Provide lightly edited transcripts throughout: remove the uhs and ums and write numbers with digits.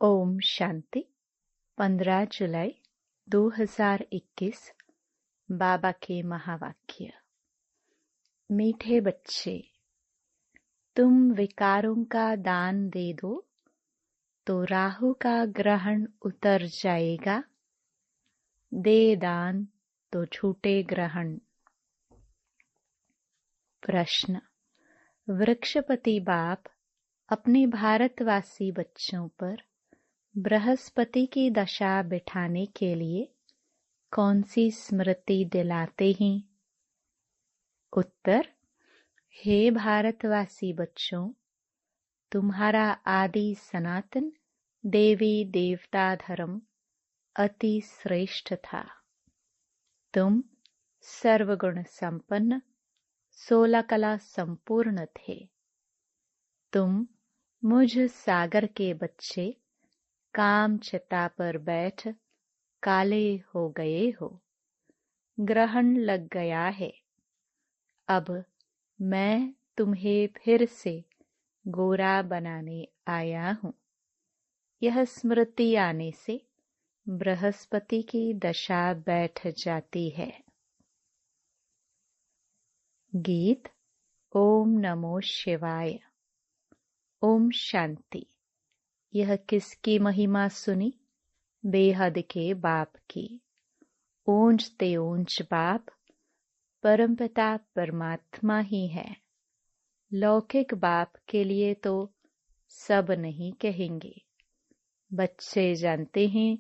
ओम शांति। 15 जुलाई 2021। बाबा के महावाक्य। मीठे बच्चे, तुम विकारों का दान दे दो तो राहु का ग्रहण उतर जाएगा। दे दान तो छूटे ग्रहण। प्रश्न। वृक्षपति बाप अपने भारतवासी बच्चों पर बृहस्पति की दशा बिठाने के लिए कौन सी स्मृति दिलाते हैं? उत्तर। हे भारतवासी बच्चों, तुम्हारा आदि सनातन देवी देवता धर्म अति श्रेष्ठ था। तुम सर्वगुण संपन्न 16 कला संपूर्ण थे। तुम मुझ सागर के बच्चे काम चिता पर बैठ काले हो गए हो। ग्रहण लग गया है। अब मैं तुम्हें फिर से गोरा बनाने आया हूँ। यह स्मृति आने से बृहस्पति की दशा बैठ जाती है। गीत। ओम नमो शिवाय। ओम शांति। यह किसकी महिमा सुनी? बेहद के बाप की। ऊंच ते ऊंच बाप परमपिता परमात्मा ही है। लौकिक बाप के लिए तो सब नहीं कहेंगे। बच्चे जानते हैं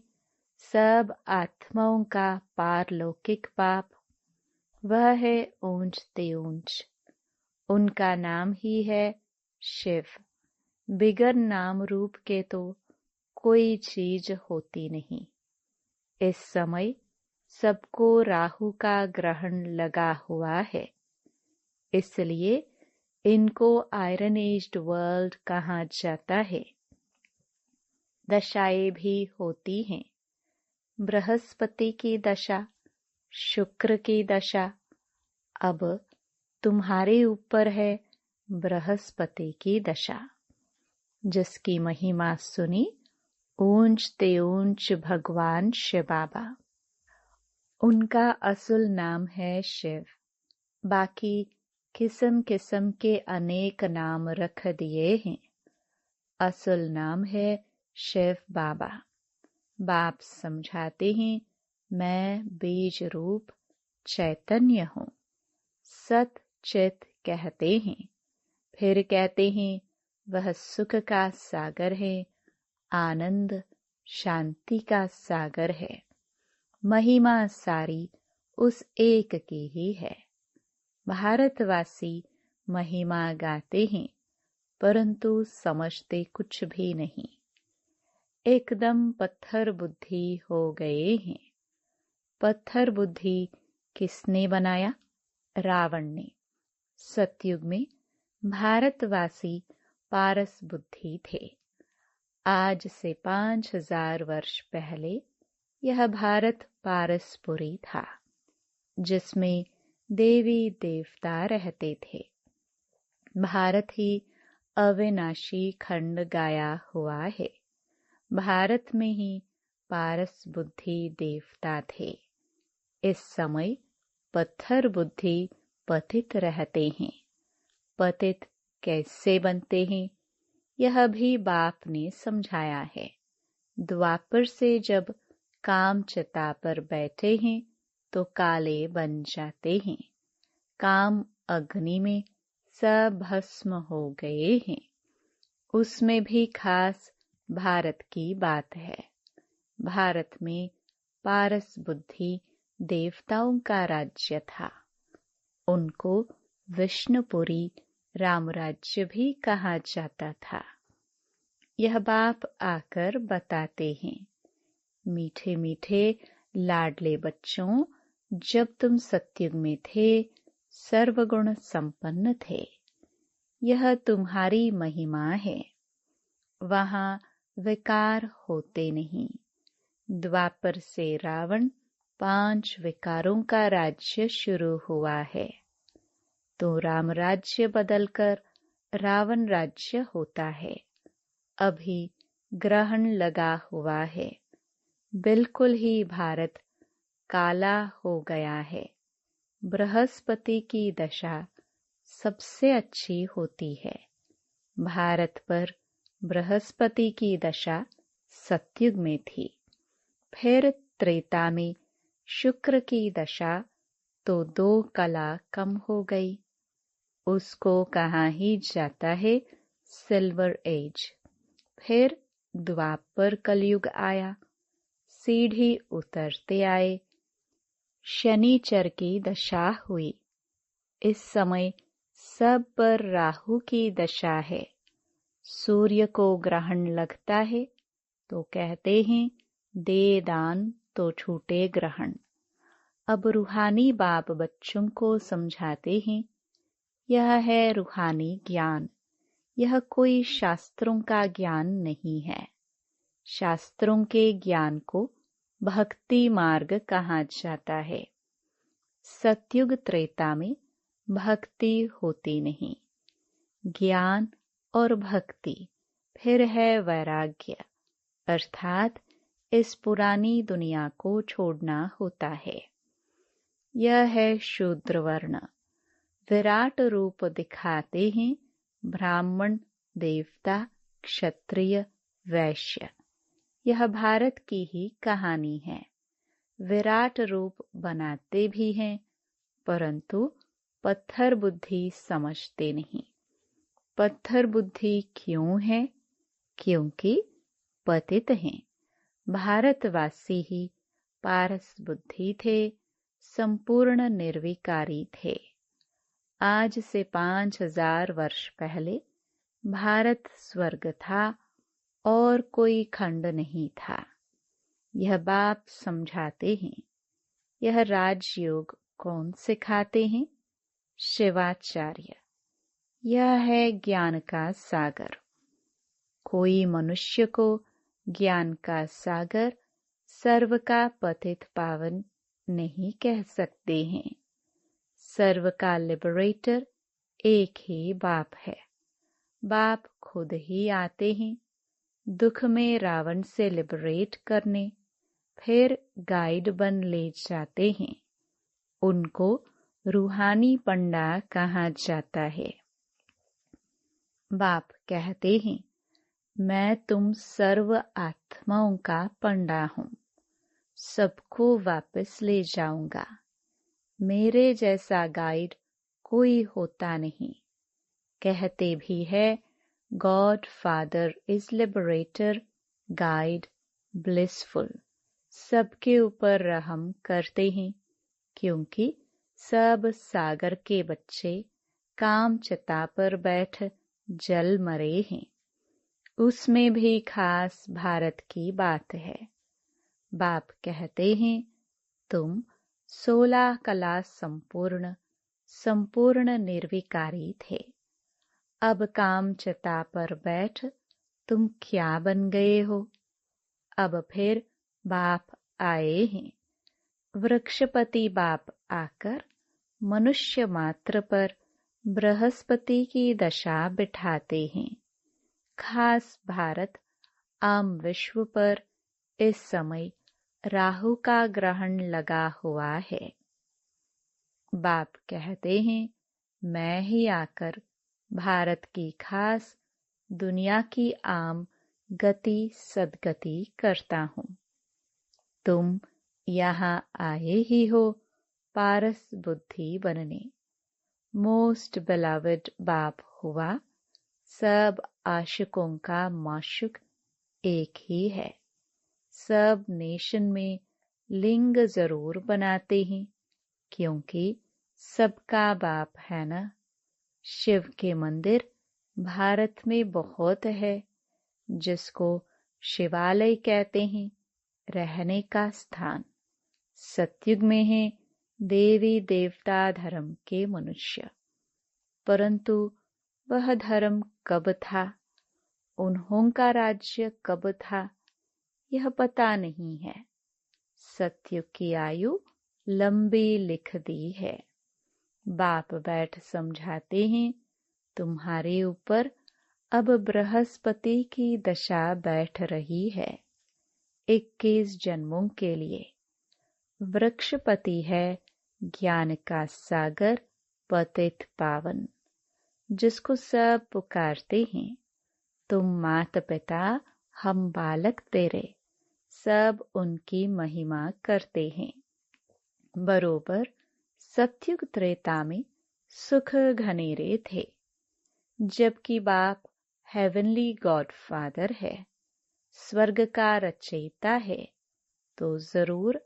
सब आत्माओं का पारलौकिक बाप वह है ऊंच ते ऊंच। उनका नाम ही है शिव। बिगर नाम रूप के तो कोई चीज होती नहीं। इस समय सबको राहु का ग्रहण लगा हुआ है, इसलिए इनको आयरन एज्ड वर्ल्ड कहा जाता है। दशाएं भी होती हैं। बृहस्पति की दशा, शुक्र की दशा। अब तुम्हारे ऊपर है बृहस्पति की दशा, जिसकी महिमा सुनी ऊंच ते ऊंच भगवान शिव बाबा। उनका असुल नाम है शिव। बाकी किस्म किस्म के अनेक नाम रख दिए हैं। असुल नाम है शिव बाबा। बाप समझाते हैं मैं बीज रूप चैतन्य हूँ। सत चित कहते हैं। फिर कहते हैं वह सुख का सागर है, आनंद शांति का सागर है। महिमा सारी उस एक की ही है। भारतवासी महिमा गाते हैं, परंतु समझते कुछ भी नहीं। एकदम पत्थर बुद्धि हो गए हैं। पत्थर बुद्धि किसने बनाया? रावण ने। सतयुग में भारतवासी पारस बुद्धि थे। आज से 5000 वर्ष पहले यह भारत पारसपुरी था, जिसमें देवी देवता रहते थे। भारत ही अविनाशी खंड गाया हुआ है। भारत में ही पारस बुद्धि देवता थे। इस समय पत्थर बुद्धि पतित रहते हैं। पतित कैसे बनते हैं, यह भी बाप ने समझाया है। द्वापर से जब काम चिता पर बैठे हैं तो काले बन जाते हैं। काम अग्नि में सब भस्म हो गए हैं। उसमें भी खास भारत की बात है। भारत में पारस बुद्धि देवताओं का राज्य था। उनको विष्णुपुरी रामराज्य भी कहा जाता था। यह बाप आकर बताते हैं, मीठे मीठे लाडले बच्चों, जब तुम सतयुग में थे सर्वगुण संपन्न थे। यह तुम्हारी महिमा है। वहां विकार होते नहीं। द्वापर से रावण 5 विकारों का राज्य शुरू हुआ है, तो राम राज्य बदलकर रावण राज्य होता है। अभी ग्रहण लगा हुआ है। बिल्कुल ही भारत काला हो गया है। बृहस्पति की दशा सबसे अच्छी होती है। भारत पर बृहस्पति की दशा सतयुग में थी। फिर त्रेता में शुक्र की दशा तो 2 कला कम हो गई। उसको कहा ही जाता है सिल्वर एज। फिर द्वापर कलयुग आया। सीढ़ी उतरते आए। शनिचर की दशा हुई। इस समय सब पर राहु की दशा है। सूर्य को ग्रहण लगता है तो कहते हैं दे दान तो छूटे ग्रहण। अब रूहानी बाप बच्चों को समझाते हैं, यह है रूहानी ज्ञान। यह कोई शास्त्रों का ज्ञान नहीं है। शास्त्रों के ज्ञान को भक्ति मार्ग कहा जाता है। सतयुग त्रेता में भक्ति होती नहीं। ज्ञान और भक्ति, फिर है वैराग्य, अर्थात इस पुरानी दुनिया को छोड़ना होता है। यह है शूद्र वर्ण। विराट रूप दिखाते हैं ब्राह्मण, देवता, क्षत्रिय, वैश्य। यह भारत की ही कहानी है। विराट रूप बनाते भी हैं, परंतु पत्थर बुद्धि समझते नहीं। पत्थर बुद्धि क्यों है? क्योंकि पतित हैं। भारतवासी ही पारस बुद्धि थे, संपूर्ण निर्विकारी थे। आज से 5000 वर्ष पहले भारत स्वर्ग था और कोई खंड नहीं था। यह बाप समझाते हैं। यह राजयोग कौन सिखाते हैं? शिवाचार्य। यह है ज्ञान का सागर। कोई मनुष्य को ज्ञान का सागर, सर्व का पतित पावन नहीं कह सकते हैं। सर्व का लिबरेटर एक ही बाप है। बाप खुद ही आते हैं दुख में रावण से लिबरेट करने, फिर गाइड बन ले जाते हैं। उनको रूहानी पंडा कहा जाता है। बाप कहते हैं, मैं तुम सर्व आत्माओं का पंडा हूँ, सबको वापस ले जाऊंगा। मेरे जैसा गाइड कोई होता नहीं। कहते भी है God father is liberator, guide, blissful. सबके ऊपर रहम करते हैं, क्योंकि सब सागर के बच्चे काम चिता पर बैठ जल मरे हैं। उसमें भी खास भारत की बात है। बाप कहते हैं, तुम 16 कला संपूर्ण, संपूर्ण निर्विकारी थे। अब काम चिता पर बैठ तुम क्या बन गए हो? अब फिर बाप आए हैं। वृक्षपति बाप आकर मनुष्य मात्र पर बृहस्पति की दशा बिठाते हैं। खास भारत आम विश्व पर इस समय राहु का ग्रहण लगा हुआ है। बाप कहते हैं, मैं ही आकर भारत की खास दुनिया की आम गति सदगति करता हूँ। तुम यहाँ आए ही हो पारस बुद्धि बनने। मोस्ट बिलवड बाप हुआ। सब आशिकों का माशुक एक ही है। सब नेशन में लिंग जरूर बनाते हैं, क्योंकि सबका बाप है ना। शिव के मंदिर भारत में बहुत है, जिसको शिवालय कहते हैं, रहने का स्थान। सतयुग में है देवी देवता धर्म के मनुष्य, परंतु वह धर्म कब था, उन्हों का राज्य कब था, यह पता नहीं है। सतयुग की आयु लंबी लिख दी है। बाप बैठ समझाते हैं, तुम्हारे ऊपर अब बृहस्पति की दशा बैठ रही है 21 जन्मों के लिए। वृक्षपति है ज्ञान का सागर, पतित पावन, जिसको सब पुकारते हैं। तुम माता पिता, हम बालक तेरे, सब उनकी महिमा करते हैं। बरोबर सतयुग त्रेता में सुख घनेरे थे, जबकि बाप हेवनली गॉडफादर है, स्वर्ग का रचयिता है, तो जरूर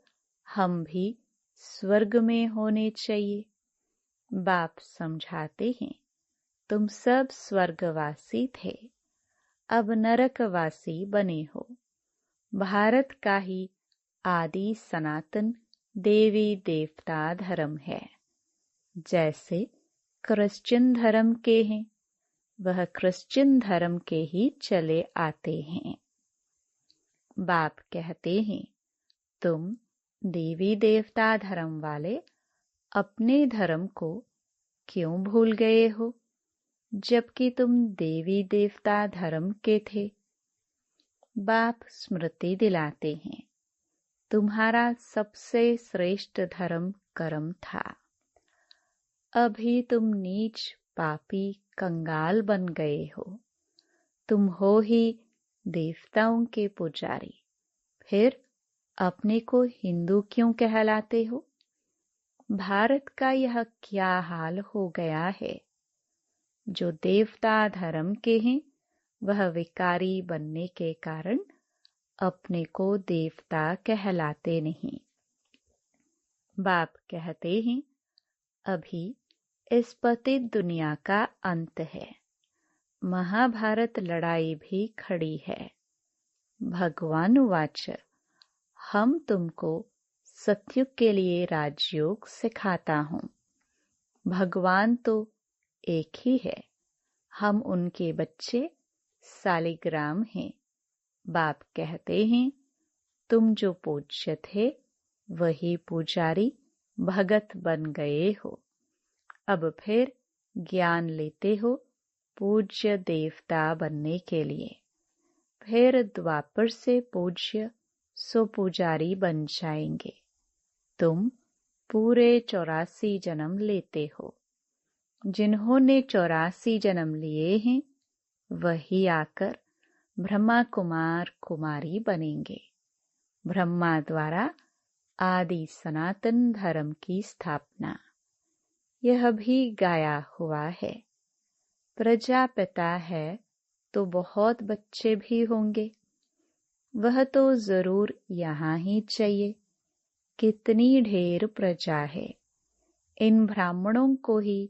हम भी स्वर्ग में होने चाहिए। बाप समझाते हैं, तुम सब स्वर्गवासी थे, अब नरकवासी बने हो। भारत का ही आदि सनातन देवी देवता धर्म है। जैसे क्रिश्चियन धर्म के हैं, वह क्रिश्चियन धर्म के ही चले आते हैं। बाप कहते हैं, तुम देवी देवता धर्म वाले अपने धर्म को क्यों भूल गए हो, जबकि तुम देवी देवता धर्म के थे। बाप स्मृति दिलाते हैं, तुम्हारा सबसे श्रेष्ठ धर्म कर्म था। अभी तुम नीच पापी कंगाल बन गए हो। तुम हो ही देवताओं के पुजारी, फिर अपने को हिंदू क्यों कहलाते हो। भारत का यह क्या हाल हो गया है। जो देवता धर्म के हैं, वह विकारी बनने के कारण अपने को देवता कहलाते नहीं। बाप कहते हैं, अभी इस पतित दुनिया का अंत है। महाभारत लड़ाई भी खड़ी है। भगवान वाच, हम तुमको सतयुग के लिए राजयोग सिखाता हूँ। भगवान तो एक ही है, हम उनके बच्चे सालिग्राम हैं। बाप कहते हैं, तुम जो पूज्य थे वही पुजारी भगत बन गए हो। अब फिर ज्ञान लेते हो पूज्य देवता बनने के लिए। फिर द्वापर से पूज्य सो पुजारी बन जाएंगे। तुम पूरे 84 जन्म लेते हो। जिन्होंने 84 जन्म लिए हैं, वही आकर ब्रह्मा कुमार कुमारी बनेंगे। ब्रह्मा द्वारा आदि सनातन धर्म की स्थापना। यह भी गाया हुआ है। प्रजापिता है तो बहुत बच्चे भी होंगे। वह तो जरूर यहाँ ही चाहिए। कितनी ढेर प्रजा है। इन ब्राह्मणों को ही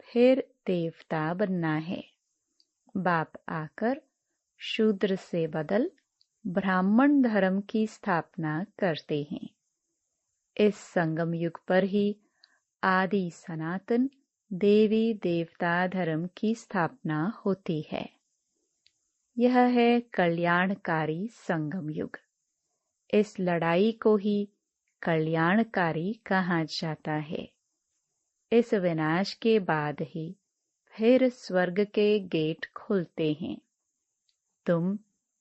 फिर देवता बनना है। बाप आकर शूद्र से बदल ब्राह्मण धर्म की स्थापना करते हैं। इस संगम युग पर ही आदि सनातन देवी देवता धर्म की स्थापना होती है। यह है कल्याणकारी संगम युग। इस लड़ाई को ही कल्याणकारी कहा जाता है। इस विनाश के बाद ही फिर स्वर्ग के गेट खुलते हैं। तुम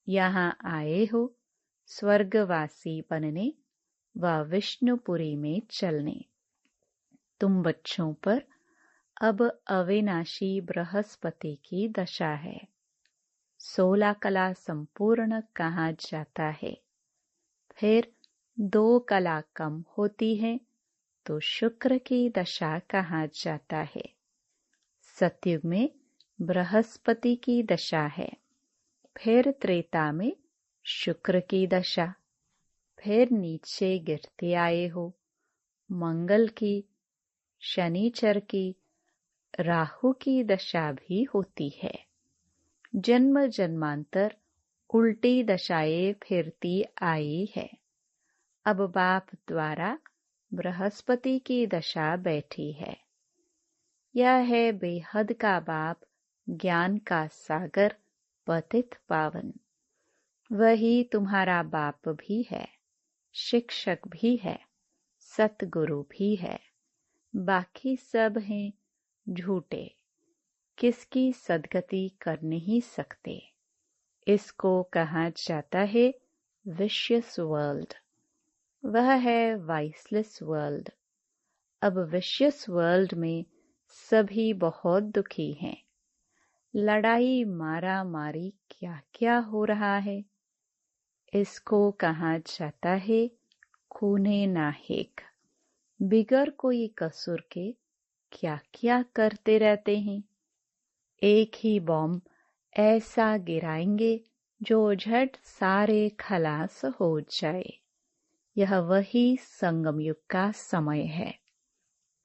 यहाँ आए हो स्वर्गवासी बनने व विष्णुपुरी में चलने। तुम बच्चों पर अब अविनाशी बृहस्पति की दशा है। 16 कला संपूर्ण कहा जाता है। फिर 2 कला कम होती है तो शुक्र की दशा कहा जाता है। सतयुग में बृहस्पति की दशा है। फिर त्रेता में शुक्र की दशा। फिर नीचे गिरते आए हो। मंगल की, शनिचर की, राहु की दशा भी होती है। जन्म जन्मांतर उल्टी दशाएं फिरती आई है। अब बाप द्वारा बृहस्पति की दशा बैठी है। यह है बेहद का बाप, ज्ञान का सागर, पतित पावन। वही तुम्हारा बाप भी है, शिक्षक भी है, सतगुरु भी है। बाकी सब हैं झूठे। किसकी सदगति कर नहीं सकते। इसको कहा जाता है विशियस वर्ल्ड। वह है वाइसलेस वर्ल्ड। अब विशियस वर्ल्ड में सभी बहुत दुखी हैं। लड़ाई मारा मारी क्या क्या हो रहा है। इसको कहा जाता है खूने नाहेक। बिगर कोई कसूर के क्या क्या करते रहते हैं। एक ही बॉम्ब ऐसा गिराएंगे जो झट सारे खलास हो जाए। यह वही संगम युग का समय है।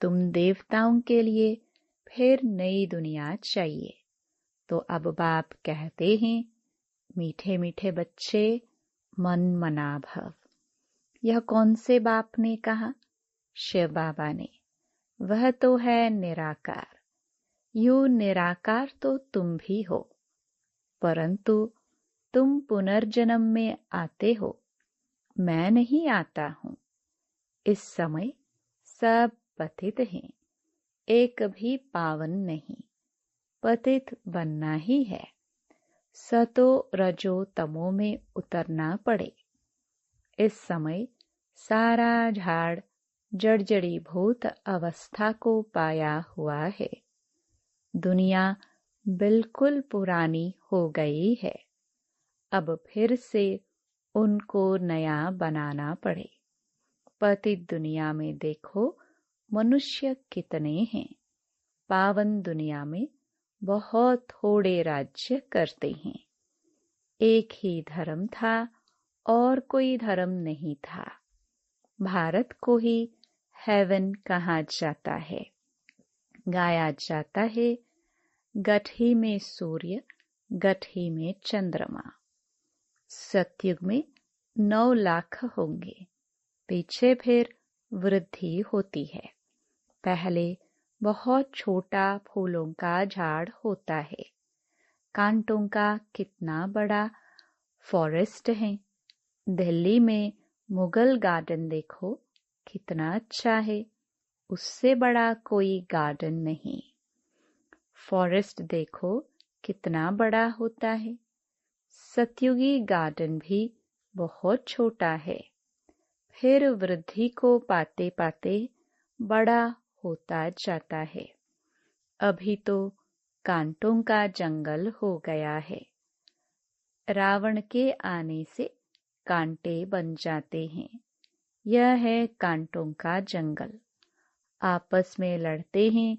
तुम देवताओं के लिए फिर नई दुनिया चाहिए। तो अब बाप कहते हैं, मीठे मीठे बच्चे मन मना भव। यह कौन से बाप ने कहा? शिव बाबा ने। वह तो है निराकार। यू निराकार तो तुम भी हो, परंतु तुम पुनर्जन्म में आते हो, मैं नहीं आता हूँ। इस समय सब पतित हैं, एक भी पावन नहीं। पतित बनना ही है। सतो रजो तमो में उतरना पड़े। इस समय सारा झाड़ जड़जड़ी भूत अवस्था को पाया हुआ है। दुनिया बिल्कुल पुरानी हो गई है। अब फिर से उनको नया बनाना पड़े। पतित दुनिया में देखो मनुष्य कितने हैं। पावन दुनिया में बहुत थोड़े राज्य करते हैं। एक ही धर्म था और कोई धर्म नहीं था। भारत को ही हेवन कहा जाता है। गाया जाता है, गठी में सूर्य, गठी में चंद्रमा। सतयुग में 9 लाख होंगे। पीछे फिर वृद्धि होती है। पहले बहुत छोटा फूलों का झाड़ होता है। कांटों का कितना बड़ा फॉरेस्ट है। दिल्ली में मुगल गार्डन देखो, कितना अच्छा है। उससे बड़ा कोई गार्डन नहीं। फॉरेस्ट देखो कितना बड़ा होता है। सतयुगी गार्डन भी बहुत छोटा है। फिर वृद्धि को पाते पाते बड़ा होता जाता है। अभी तो कांटों का जंगल हो गया है। रावण के आने से कांटे बन जाते हैं। यह है कांटों का जंगल। आपस में लड़ते हैं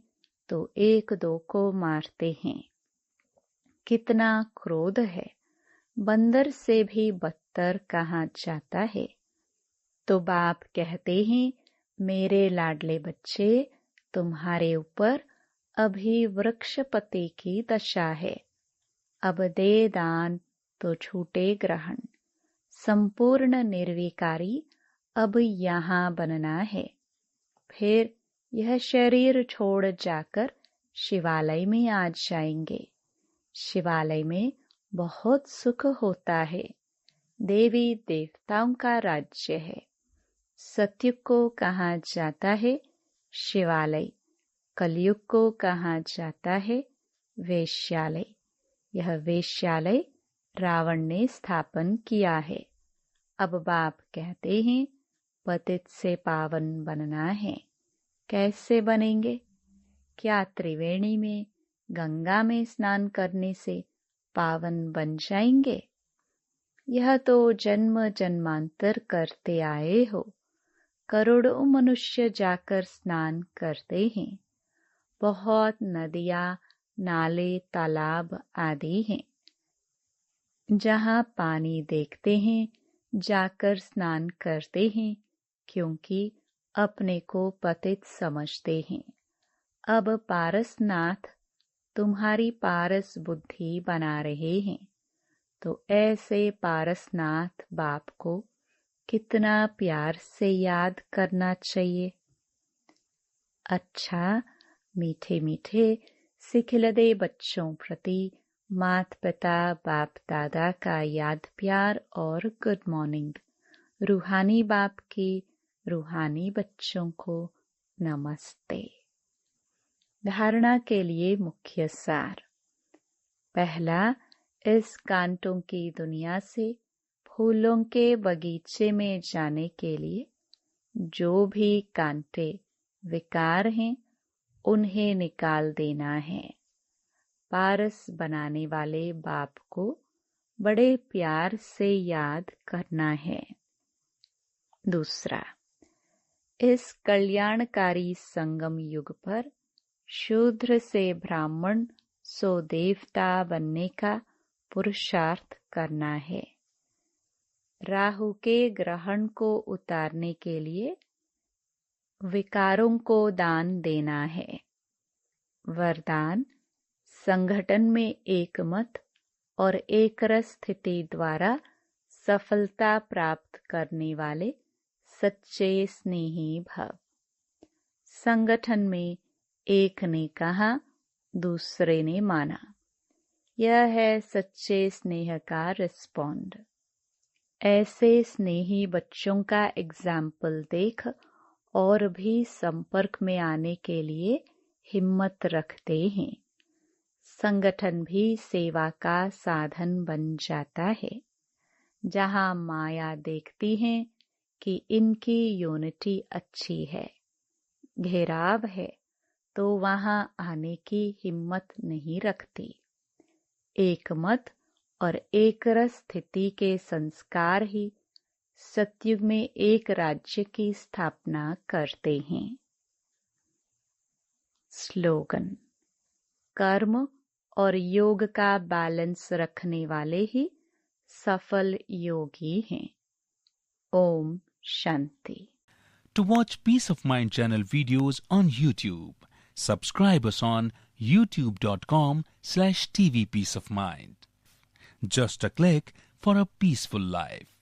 तो एक दो को मारते हैं। कितना क्रोध है। बंदर से भी बदतर कहा जाता है। तो बाप कहते हैं, मेरे लाडले बच्चे, तुम्हारे ऊपर अभी वृक्षपति की दशा है। अब दे दान तो छूटे ग्रहण। संपूर्ण निर्विकारी अब यहाँ बनना है। फिर यह शरीर छोड़ जाकर शिवालय में आ जाएंगे। शिवालय में बहुत सुख होता है। देवी देवताओं का राज्य है। सतयुग को कहा जाता है शिवालय। कलयुग को कहा जाता है वेश्यालय। यह वेश्यालय रावण ने स्थापन किया है। अब बाप कहते हैं, पतित से पावन बनना है। कैसे बनेंगे? क्या त्रिवेणी में, गंगा में स्नान करने से पावन बन जाएंगे? यह तो जन्म जन्मांतर करते आए हो। करोड़ों मनुष्य जाकर स्नान करते हैं। बहुत नदियां, नाले, तालाब आदि हैं। जहाँ पानी देखते हैं जाकर स्नान करते हैं, क्योंकि अपने को पतित समझते हैं। अब पारसनाथ तुम्हारी पारस बुद्धि बना रहे हैं। तो ऐसे पारसनाथ बाप को कितना प्यार से याद करना चाहिए। अच्छा, मीठे मीठे सिखिलदे बच्चों प्रति माता पिता बाप दादा का याद प्यार और गुड मॉर्निंग। रूहानी बाप की रूहानी बच्चों को नमस्ते। धारणा के लिए मुख्य सार। पहला, इस कांटों की दुनिया से फूलों के बगीचे में जाने के लिए जो भी कांटे विकार हैं उन्हें निकाल देना है। पारस बनाने वाले बाप को बड़े प्यार से याद करना है। दूसरा, इस कल्याणकारी संगम युग पर शूद्र से ब्राह्मण सो देवता बनने का पुरुषार्थ करना है। राहु के ग्रहण को उतारने के लिए विकारों को दान देना है। वरदान, संगठन में एकमत और एकरस स्थिति द्वारा सफलता प्राप्त करने वाले सच्चे स्नेही भव। संगठन में एक ने कहा, दूसरे ने माना। यह है सच्चे स्नेह का रिस्पॉन्ड। ऐसे स्नेही बच्चों का एग्जाम्पल देख और भी संपर्क में आने के लिए हिम्मत रखते हैं। संगठन भी सेवा का साधन बन जाता है। जहाँ माया देखती है कि इनकी यूनिटी अच्छी है, घेराव है, तो वहाँ आने की हिम्मत नहीं रखती। एकमत और एकरस स्थिति के संस्कार ही सतयुग में एक राज्य की स्थापना करते हैं। स्लोगन, कर्म और योग का बैलेंस रखने वाले ही सफल योगी हैं। Om Shanti. To watch Peace of Mind channel videos on YouTube, subscribe us on youtube.com/tvpeaceofmind. Just a click for a peaceful life.